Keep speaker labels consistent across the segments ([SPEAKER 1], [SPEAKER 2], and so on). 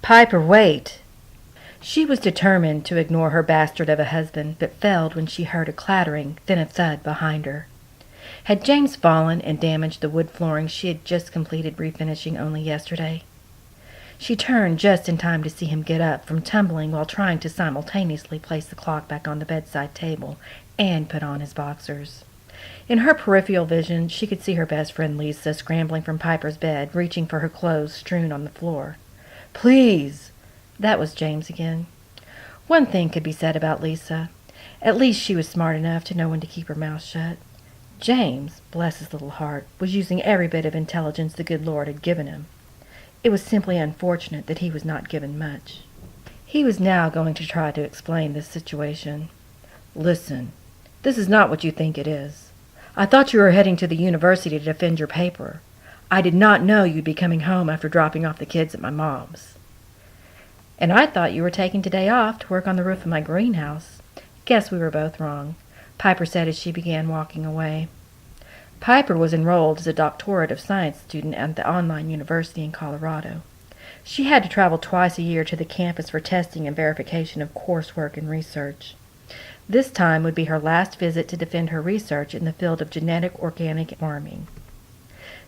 [SPEAKER 1] Piper, wait! She was determined to ignore her bastard of a husband, but failed when she heard a clattering, then a thud behind her. Had James fallen and damaged the wood flooring she had just completed refinishing only yesterday? She turned just in time to see him get up from tumbling while trying to simultaneously place the clock back on the bedside table and put on his boxers. In her peripheral vision, she could see her best friend Lisa scrambling from Piper's bed, reaching for her clothes strewn on the floor. "Please!" That was James again. One thing could be said about Lisa. At least she was smart enough to know when to keep her mouth shut. James, bless his little heart, was using every bit of intelligence the good Lord had given him. It was simply unfortunate that he was not given much. He was now going to try to explain this situation. "Listen, this is not what you think it is. I thought you were heading to the university to defend your paper. I did not know you'd be coming home after dropping off the kids at my mom's." "And I thought you were taking today off to work on the roof of my greenhouse. Guess we were both wrong," Piper said as she began walking away. Piper was enrolled as a doctorate of science student at the online university in Colorado. She had to travel twice a year to the campus for testing and verification of coursework and research. This time would be her last visit to defend her research in the field of genetic organic farming.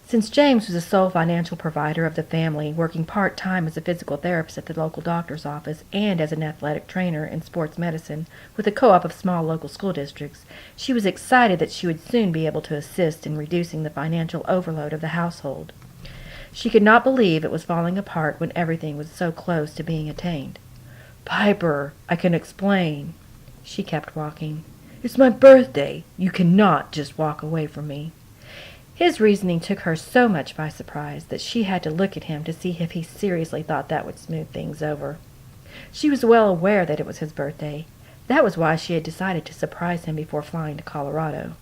[SPEAKER 1] Since James was the sole financial provider of the family, working part-time as a physical therapist at the local doctor's office and as an athletic trainer in sports medicine with a co-op of small local school districts, she was excited that she would soon be able to assist in reducing the financial overload of the household. She could not believe it was falling apart when everything was so close to being attained. "Piper, I can explain." She kept walking. "It's my birthday. You cannot just walk away from me." His reasoning took her so much by surprise that she had to look at him to see if he seriously thought that would smooth things over. She was well aware that it was his birthday. That was why she had decided to surprise him before flying to Colorado.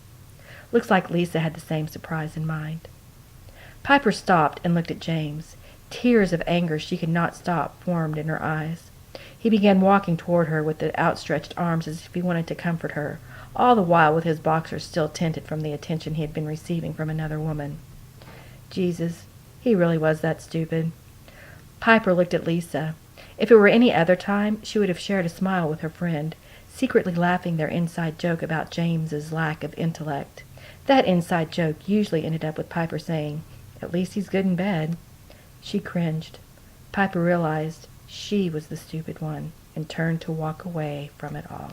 [SPEAKER 1] Looks like Lisa had the same surprise in mind. Piper stopped and looked at James. Tears of anger she could not stop formed in her eyes. He began walking toward her with the outstretched arms as if he wanted to comfort her, all the while with his boxers still tinted from the attention he had been receiving from another woman. Jesus, he really was that stupid. Piper looked at Lisa. If it were any other time, she would have shared a smile with her friend, secretly laughing their inside joke about James's lack of intellect. That inside joke usually ended up with Piper saying, "At least he's good in bed." She cringed. Piper realized she was the stupid one and turned to walk away from it all.